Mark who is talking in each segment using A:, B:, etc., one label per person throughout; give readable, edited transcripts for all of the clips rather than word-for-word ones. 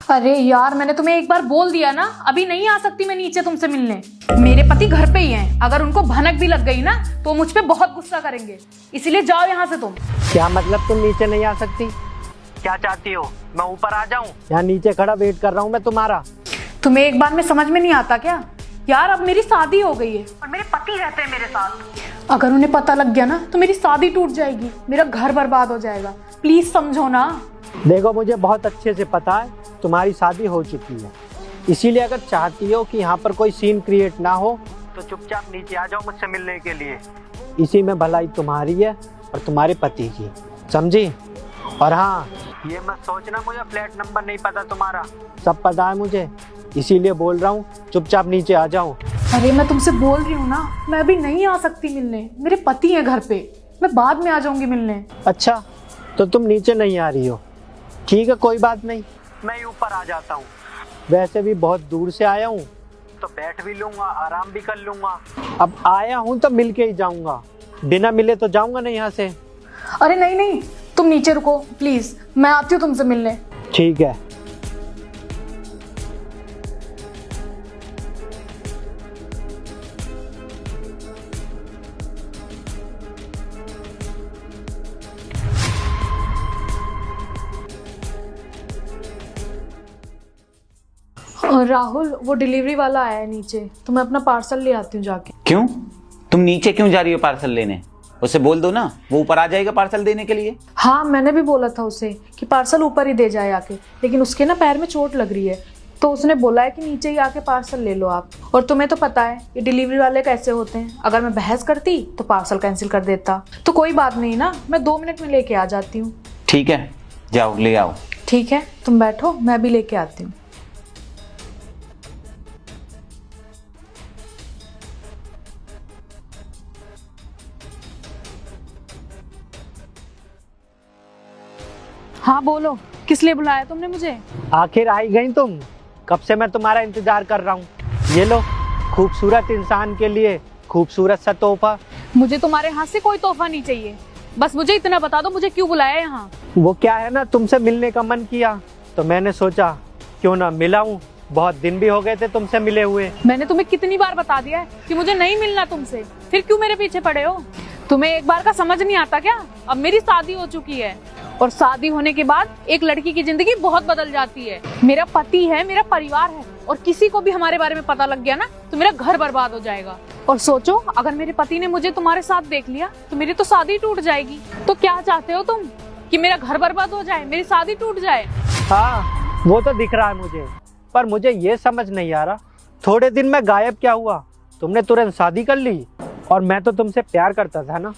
A: अरे यार, मैंने तुम्हें एक बार बोल दिया ना, अभी नहीं आ सकती मैं नीचे तुमसे मिलने। मेरे पति घर पे ही हैं, अगर उनको भनक भी लग गई ना तो मुझ पे बहुत गुस्सा करेंगे, इसीलिए जाओ यहाँ से तुम।
B: क्या मतलब तुम नीचे नहीं आ सकती? क्या चाहती हो, मैं ऊपर आ जाऊं? यहाँ नीचे खड़ा वेट कर रहा हूँ मैं तुम्हारा।
A: तुम्हें एक बार में समझ में नहीं आता क्या? यार अब मेरी शादी हो गई है और मेरे पति रहते हैं मेरे साथ। अगर उन्हें पता लग गया ना तो मेरी शादी टूट जाएगी, मेरा घर बर्बाद हो जाएगा। प्लीज समझो ना।
B: देखो, मुझे बहुत अच्छे से पता है तुम्हारी शादी हो चुकी है, इसीलिए अगर चाहती हो कि यहाँ पर कोई सीन क्रिएट ना हो तो चुपचाप नीचे आ जाओ मुझसे मिलने के लिए। इसी में भलाई तुम्हारी है और तुम्हारे पति की, समझी? और हाँ, ये मत सोचना मुझे फ्लैट नंबर नहीं पता तुम्हारा, सब पता है मुझे, इसीलिए बोल रहा हूँ चुपचाप नीचे आ जाओ।
A: अरे मैं तुमसे बोल रही हूँ ना, मैं अभी नहीं आ सकती मिलने, मेरे पति हैं घर पे, मैं बाद में आ जाऊंगी मिलने।
B: अच्छा, तो तुम नीचे नहीं आ रही हो? ठीक है, कोई बात नहीं, मैं ऊपर आ जाता हूँ। वैसे भी बहुत दूर से आया हूँ तो बैठ भी लूंगा, आराम भी कर लूंगा। अब आया हूँ तो मिल के ही जाऊंगा, बिना मिले तो जाऊंगा नहीं यहाँ से।
A: अरे नहीं नहीं, तुम नीचे रुको प्लीज, मैं आती हूँ तुमसे मिलने।
B: ठीक है।
A: और राहुल, वो डिलीवरी वाला आया है नीचे, तो मैं अपना पार्सल ले आती हूँ जाके।
C: क्यों? तुम नीचे क्यों जा रही हो पार्सल लेने? उसे बोल दो ना, वो ऊपर आ जाएगा पार्सल देने के लिए।
A: हाँ, मैंने भी बोला था उसे कि पार्सल ऊपर ही दे जाए आके, लेकिन उसके ना पैर में चोट लग रही है, तो उसने बोला है कि नीचे ही आके पार्सल ले लो आप। और तुम्हें तो पता है ये डिलीवरी वाले कैसे होते हैं, अगर मैं बहस करती तो पार्सल कैंसिल कर देता। तो कोई बात नहीं ना, मैं 2 मिनट में लेके आ जाती हूँ।
C: ठीक है, जाओ ले आओ।
A: ठीक है, तुम बैठो, मैं भी लेके आती हूँ। हाँ बोलो, किस लिए बुलाया तुमने मुझे?
B: आखिर आई गई तुम, कब से मैं तुम्हारा इंतजार कर रहा हूँ। ये लो, खूबसूरत इंसान के लिए खूबसूरत सा तोहफा।
A: मुझे तुम्हारे हाथ से कोई तोहफा नहीं चाहिए, बस मुझे इतना बता दो मुझे क्यों बुलाया यहाँ।
B: वो क्या है ना, तुमसे मिलने का मन किया तो मैंने सोचा क्यों ना मिलाऊं, बहुत दिन भी हो गए थे तुमसे मिले हुए।
A: मैंने तुम्हें कितनी बार बता दिया है कि मुझे नहीं मिलना तुमसे, फिर क्यों मेरे पीछे पड़े हो? तुम्हें एक बार का समझ नहीं आता क्या? अब मेरी शादी हो चुकी है और शादी होने के बाद एक लड़की की जिंदगी बहुत बदल जाती है। मेरा पति है, मेरा परिवार है, और किसी को भी हमारे बारे में पता लग गया ना तो मेरा घर बर्बाद हो जाएगा। और सोचो, अगर मेरे पति ने मुझे तुम्हारे साथ देख लिया तो मेरी तो शादी टूट जाएगी। तो क्या चाहते हो तुम, कि मेरा घर बर्बाद हो जाए, मेरी शादी टूट जाए?
B: हाँ, वो तो दिख रहा है मुझे, पर मुझे ये समझ नहीं आ रहा, थोड़े दिन में गायब क्या हुआ? तुमने तुरंत शादी कर ली, और मैं तो तुमसे प्यार करता था ना,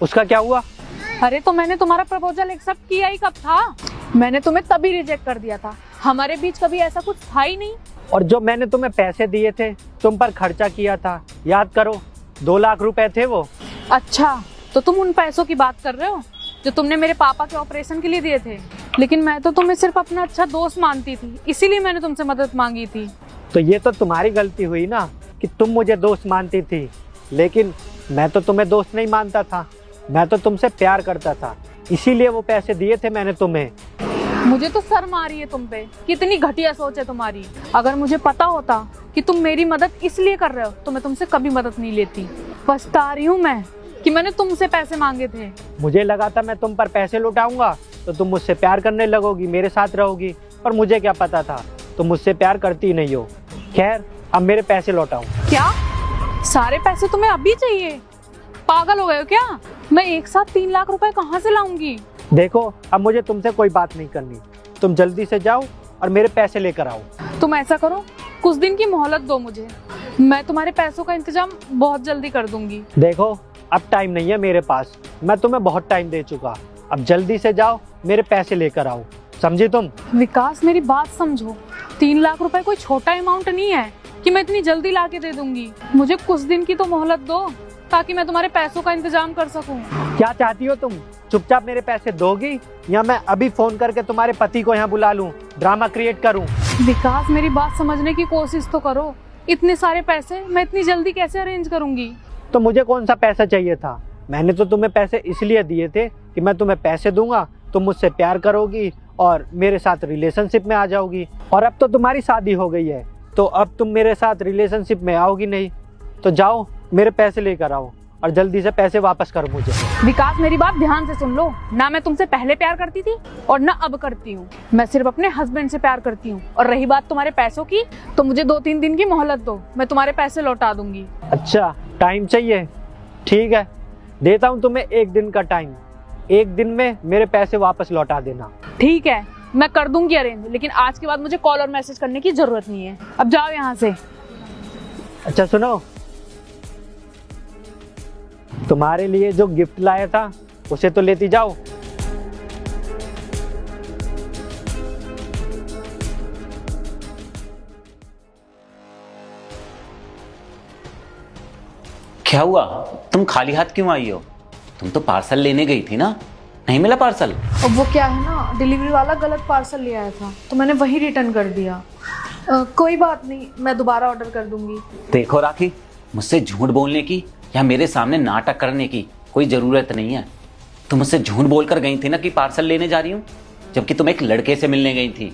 B: उसका क्या हुआ?
A: अरे तो मैंने तुम्हारा प्रपोजल एक्सेप्ट किया ही कब था? मैंने तुम्हें तभी रिजेक्ट कर दिया था, हमारे बीच कभी ऐसा कुछ था ही नहीं।
B: और जो मैंने तुम्हें पैसे दिए थे, तुम पर खर्चा किया था, याद करो, 2 लाख रुपए थे वो।
A: अच्छा, तो तुम उन पैसों की बात कर रहे हो जो तुमने मेरे पापा के ऑपरेशन के लिए दिए थे? लेकिन मैं तो तुम्हें सिर्फ अपना अच्छा दोस्त मानती थी, इसीलिए मैंने तुमसे मदद मांगी थी।
B: तो ये तो तुम्हारी गलती हुई ना कि तुम मुझे दोस्त मानती थी, लेकिन मैं तो तुम्हें दोस्त नहीं मानता था, मैं तो तुमसे प्यार करता था, इसीलिए वो पैसे दिए थे मैंने तुम्हें।
A: मुझे तो शर्म आ रही है तुम पे, कितनी घटिया सोच है तुम्हारी। अगर मुझे पता होता कि तुम मेरी मदद इसलिए कर रहे हो तो मैं तुमसे कभी मदद नहीं लेती। पछता रही हूँ मैं कि मैंने तुमसे पैसे मांगे थे।
B: मुझे लगा था मैं तुम पर पैसे लुटाऊंगा तो तुम मुझसे प्यार करने लगोगी, मेरे साथ रहोगी, पर मुझे क्या पता था तुम मुझसे प्यार करती नहीं हो। खैर, अब मेरे पैसे लौटाओ।
A: क्या? सारे पैसे तुम्हें अभी चाहिए? पागल हो गए हो क्या? मैं एक साथ 3 लाख रुपए कहाँ से लाऊंगी?
B: देखो, अब मुझे तुमसे कोई बात नहीं करनी, तुम जल्दी से जाओ और मेरे पैसे लेकर आओ।
A: तुम ऐसा करो, कुछ दिन की मोहलत दो मुझे, मैं तुम्हारे पैसों का इंतजाम बहुत जल्दी कर दूंगी।
B: देखो, अब टाइम नहीं है मेरे पास, मैं तुम्हें बहुत टाइम दे चुका, अब जल्दी से जाओ, मेरे पैसे लेकर आओ, समझी तुम?
A: विकास, मेरी बात समझो, 3 लाख रुपए कोई छोटा अमाउंट नहीं है कि मैं इतनी जल्दी ला के दे दूंगी। मुझे कुछ दिन की तो मोहलत दो ताकि मैं तुम्हारे पैसों का इंतजाम कर सकूं।
B: क्या चाहती हो तुम? चुपचाप मेरे पैसे दोगी या मैं अभी फोन करके तुम्हारे पति को यहाँ बुला लूं, ड्रामा क्रिएट करूं?
A: विकास, मेरी बात समझने की कोशिश तो करो, इतने सारे पैसे मैं इतनी जल्दी कैसे अरेंज करूंगी?
B: तो मुझे कौन सा पैसा चाहिए था? मैंने तो तुम्हें पैसे इसलिए दिए थे कि मैं तुम्हें पैसे दूंगा, तुम मुझसे प्यार करोगी और मेरे साथ रिलेशनशिप में आ जाओगी। और अब तो तुम्हारी शादी हो गई है, तो अब तुम मेरे साथ रिलेशनशिप में आओगी नहीं। तो जाओ मेरे पैसे लेकर आओ और जल्दी से पैसे वापस करो मुझे।
A: विकास, मेरी बात ध्यान से सुन लो। ना मैं तुमसे पहले प्यार करती थी और ना अब करती हूँ। मैं सिर्फ अपने हस्बैंड से प्यार करती हूँ। और रही बात तुम्हारे पैसों की, तो मुझे 2-3 दिन की मोहलत दो, मैं तुम्हारे पैसे लौटा दूंगी।
B: अच्छा, टाइम चाहिए? ठीक है, देता हूँ तुम्हें 1 दिन का टाइम। 1 दिन में मेरे पैसे वापस लौटा देना।
A: ठीक है, मैं कर दूंगी अरेंज, लेकिन आज के बाद मुझे कॉल और मैसेज करने की जरूरत नहीं है। अब जाओ यहाँ से।
B: अच्छा सुनो, तुम्हारे लिए जो गिफ्ट लाया था उसे तो लेती जाओ।
C: क्या हुआ, तुम खाली हाथ क्यों आई हो? तुम तो पार्सल लेने गई थी ना, नहीं मिला पार्सल?
A: अब वो क्या है ना, डिलीवरी वाला गलत पार्सल ले आया था, तो मैंने वही रिटर्न कर दिया। कोई बात नहीं, मैं दोबारा ऑर्डर कर दूंगी।
C: देखो राखी, मुझसे झूठ बोलने की या मेरे सामने नाटक करने की कोई जरूरत नहीं है। तुम मुझसे झूठ बोलकर गई थी ना कि पार्सल लेने जा रही हूँ, जबकि तुम एक लड़के से मिलने गई थी।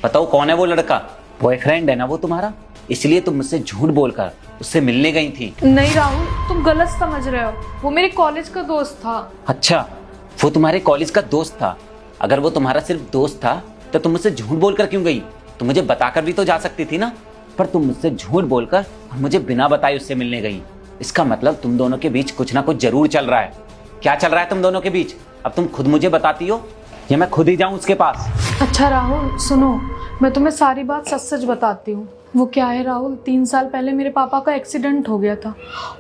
C: बताओ कौन है वो लड़का? बॉयफ्रेंड है ना वो तुम्हारा, इसलिए तुम मुझसे झूठ बोलकर उससे मिलने गई थी।
A: नहीं राहुल, तुम गलत समझ रहे हो। वो मेरे कॉलेज का दोस्त था।
C: अच्छा, वो तुम्हारे कॉलेज का दोस्त था? अगर वो तुम्हारा सिर्फ दोस्त था तो तुम मुझसे झूठ बोलकर क्यों गई? तुम मुझे बताकर भी तो जा सकती थी ना। पर तुम मुझसे झूठ बोलकर और मुझे बिना बताए उससे मिलने गई। इसका मतलब तुम दोनों के बीच कुछ ना कुछ जरूर चल रहा है। क्या चल रहा है तुम दोनों के बीच? अब तुम खुद मुझे बताती हो या मैं खुद ही जाऊं उसके पास?
A: अच्छा राहुल सुनो, मैं तुम्हें सारी बात सच सच बताती हूँ। वो क्या है राहुल, 3 साल पहले मेरे पापा का एक्सीडेंट हो गया था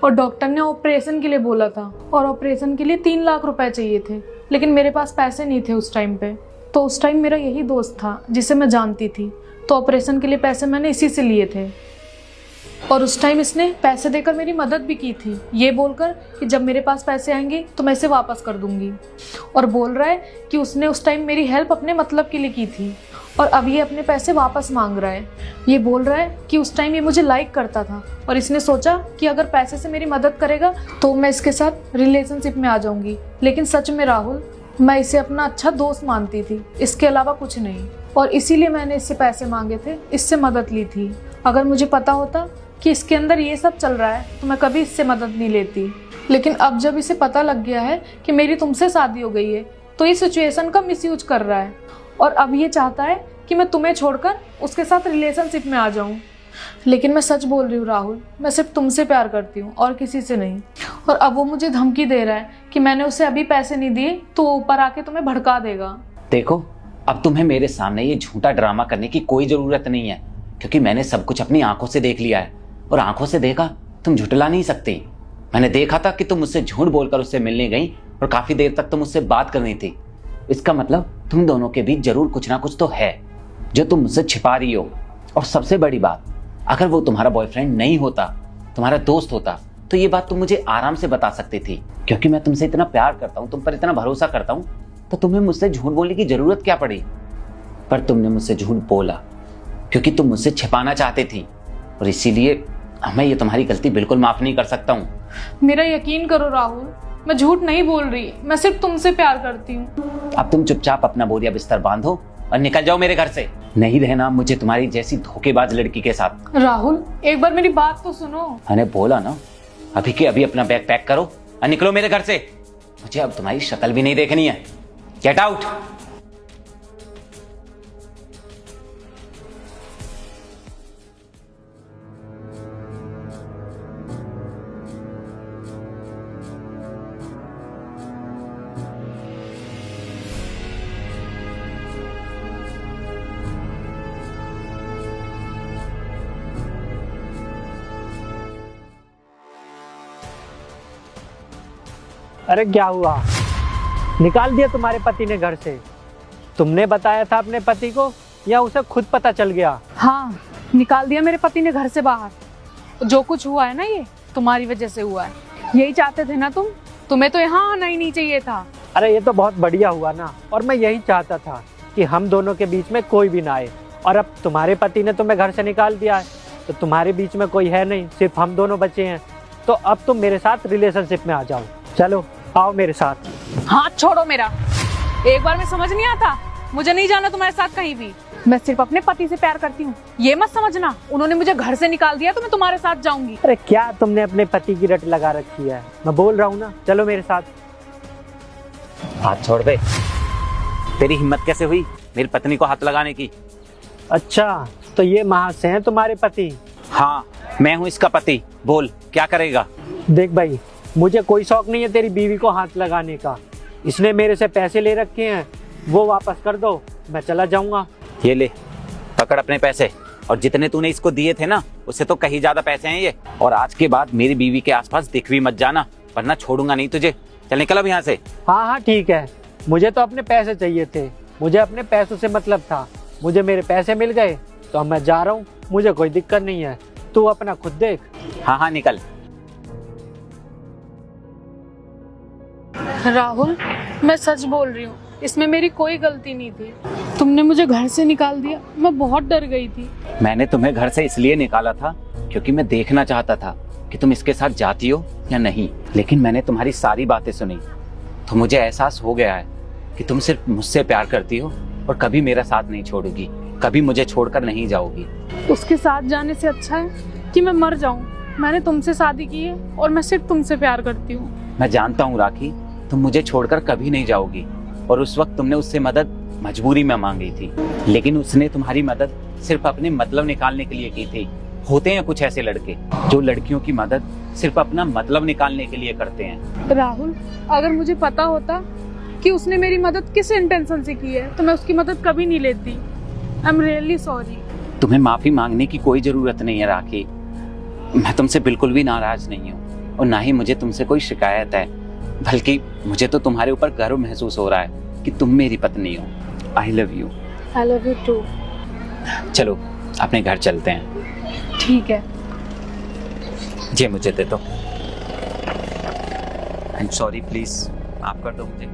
A: और डॉक्टर ने ऑपरेशन के लिए बोला था, और ऑपरेशन के लिए 3 लाख रुपए चाहिए थे, लेकिन मेरे पास पैसे नहीं थे उस टाइम पे। तो उस टाइम मेरा यही दोस्त था जिसे मैं जानती थी, तो ऑपरेशन के लिए पैसे मैंने इसी से लिए थे। और उस टाइम इसने पैसे देकर मेरी मदद भी की थी, ये बोलकर कि जब मेरे पास पैसे आएंगे तो मैं इसे वापस कर दूंगी। और बोल रहा है कि उसने उस टाइम मेरी हेल्प अपने मतलब के लिए की थी और अब ये अपने पैसे वापस मांग रहा है। ये बोल रहा है कि उस टाइम ये मुझे लाइक करता था और इसने सोचा कि अगर पैसे से मेरी मदद करेगा तो मैं इसके साथ रिलेशनशिप में आ जाऊंगी। लेकिन सच में राहुल, मैं इसे अपना अच्छा दोस्त मानती थी, इसके अलावा कुछ नहीं। और इसीलिए मैंने इससे पैसे मांगे थे, इससे मदद ली थी। अगर मुझे पता होता कि इसके अंदर ये सब चल रहा है तो मैं कभी इससे मदद नहीं लेती। लेकिन अब जब इसे पता लग गया है कि मेरी तुमसे शादी हो गई है, तो ये सिचुएशन का मिसयूज कर रहा है और अब ये चाहता है कि मैं तुम्हें छोड़कर उसके साथ रिलेशनशिप में आ जाऊं। लेकिन मैं सच बोल रही हूँ राहुल, मैं सिर्फ तुमसे प्यार करती हूँ और किसी से नहीं। और अब वो मुझे धमकी दे रहा है कि मैंने उसे अभी पैसे नहीं दिए तो वो ऊपर आके तुम्हें भड़का देगा।
C: देखो, अब तुम्हें मेरे सामने ये झूठा ड्रामा करने की कोई जरूरत नहीं है, क्योंकि मैंने सब कुछ अपनी आंखों से देख लिया है। और आंखों से देखा तुम झुटला नहीं सकती। मैंने देखा था कि तुम मुझसे झूठ बोलकर उससे मिलने गई और काफी देर तक तुम मुझसे बात करनी थी। इसका मतलब तुम दोनों के बीच जरूर कुछ ना कुछ तो है जो तुम मुझसे छिपा रही हो। और सबसे बड़ी बात, अगर वो तुम्हारा बॉयफ्रेंड नहीं होता, तुम्हारा दोस्त होता, तो ये बात तुम मुझे आराम से बता सकती थी। क्योंकि मैं तुमसे इतना प्यार करता हूँ, तुम पर इतना भरोसा करता हूँ, तो तुम्हें मुझसे झूठ बोलने की जरूरत क्या पड़ी? पर तुमने मुझसे झूठ बोला क्योंकि तुम मुझसे छिपाना चाहते थी, और इसीलिए मैं ये तुम्हारी गलती बिल्कुल माफ नहीं कर सकता हूँ।
A: मेरा यकीन करो राहुल, मैं झूठ नहीं बोल रही, मैं सिर्फ तुमसे प्यार करती हूँ।
C: अब तुम चुपचाप अपना बोरिया बिस्तर बांधो और निकल जाओ मेरे घर से। नहीं रहना मुझे तुम्हारी जैसी धोखेबाज लड़की के साथ।
A: राहुल, एक बार मेरी बात तो सुनो।
C: मैंने बोला ना, अभी के अभी अपना बैग पैक करो और निकलो मेरे घर से। मुझे अब तुम्हारी शक्ल भी नहीं देखनी है। Get out.
B: अरे क्या हुआ, निकाल दिया तुम्हारे पति ने घर से? तुमने बताया था अपने पति को या उसे खुद पता चल गया?
A: हाँ, निकाल दिया मेरे पति ने घर से बाहर। जो कुछ हुआ है ना, ये तुम्हारी वजह से हुआ है। यही चाहते थे ना तुम, तुम्हें तो यहाँ आना ही नहीं चाहिए था।
B: अरे ये तो बहुत बढ़िया हुआ ना, और मैं यही चाहता था कि हम दोनों के बीच में कोई भी ना आए। और अब तुम्हारे पति ने तुम्हें घर से निकाल दिया है, तो तुम्हारे बीच में कोई है नहीं, सिर्फ हम दोनों बचे हैं। तो अब तुम मेरे साथ रिलेशनशिप में आ जाओ। चलो आओ मेरे साथ।
A: हाथ छोड़ो मेरा। एक बार में समझ नहीं आता, मुझे नहीं जाना तुम्हारे साथ कहीं भी। मैं सिर्फ अपने पति से प्यार करती हूँ, ये मत समझना उन्होंने मुझे घर से निकाल दिया तो मैं तुम्हारे साथ जाऊंगी।
B: अरे क्या तुमने अपने पति की रट लगा रखी है, मैं बोल रहा हूँ ना, चलो मेरे साथ।
C: हाथ छोड़ दे। तेरी हिम्मत कैसे हुई मेरी पत्नी को हाथ लगाने की?
B: अच्छा, तो ये महाशय हैं तुम्हारे पति?
C: हाँ, मैं हूँ इसका पति। बोल क्या करेगा?
B: देख भाई, मुझे कोई शौक नहीं है तेरी बीवी को हाथ लगाने का। इसने मेरे से पैसे ले रखे हैं, वो वापस कर दो, मैं चला जाऊंगा।
C: ये ले, पकड़ अपने पैसे, और जितने तूने इसको दिए थे ना, उससे तो कहीं ज्यादा पैसे हैं ये। और आज के बाद मेरी बीवी के आसपास दिख भी मत जाना, वरना छोड़ूंगा नहीं तुझे। चल निकल अब यहाँ से।
B: हाँ हाँ ठीक है, मुझे तो अपने पैसे चाहिए थे, मुझे अपने पैसों से मतलब था। मुझे मेरे पैसे मिल गए तो अब मैं जा रहा हूँ, मुझे कोई दिक्कत नहीं है, तू अपना खुद देख।
C: हाँ हाँ निकल।
A: राहुल, मैं सच बोल रही हूँ, इसमें मेरी कोई गलती नहीं थी। तुमने मुझे घर से निकाल दिया, मैं बहुत डर गई थी।
C: मैंने तुम्हें घर से इसलिए निकाला था क्योंकि मैं देखना चाहता था कि तुम इसके साथ जाती हो या नहीं। लेकिन मैंने तुम्हारी सारी बातें सुनी तो मुझे एहसास हो गया है कि तुम सिर्फ मुझसे प्यार करती हो और कभी मेरा साथ नहीं छोड़ोगी, कभी मुझे छोड़कर नहीं जाओगी।
A: उसके साथ जाने से अच्छा है कि मैं मर जाऊं। मैंने तुमसे शादी की है और मैं सिर्फ तुमसे प्यार करती हूँ।
C: मैं जानता हूँ राखी, तुम मुझे छोड़कर कभी नहीं जाओगी, और उस वक्त तुमने उससे मदद मजबूरी में मांगी थी, लेकिन उसने तुम्हारी मदद सिर्फ अपने मतलब निकालने के लिए की थी। होते हैं कुछ ऐसे लड़के जो लड़कियों की मदद सिर्फ अपना मतलब निकालने के लिए करते हैं।
A: राहुल, अगर मुझे पता होता कि उसने मेरी मदद किस इंटेंशन से की है तो मैं उसकी मदद कभी नहीं लेती। I am really sorry.
C: तुम्हें माफी मांगने की कोई जरूरत नहीं है राखी। मैं तुमसे बिल्कुल भी नाराज नहीं हूँ और ना ही मुझे तुमसे कोई शिकायत है, बल्कि मुझे तो तुम्हारे ऊपर गर्व महसूस हो रहा है कि तुम मेरी पत्नी हो। I love you.
A: I love you too.
C: चलो अपने घर चलते हैं।
A: ठीक है।
C: ये मुझे दे दो। आई एम सॉरी, प्लीज माफ कर दो मुझे।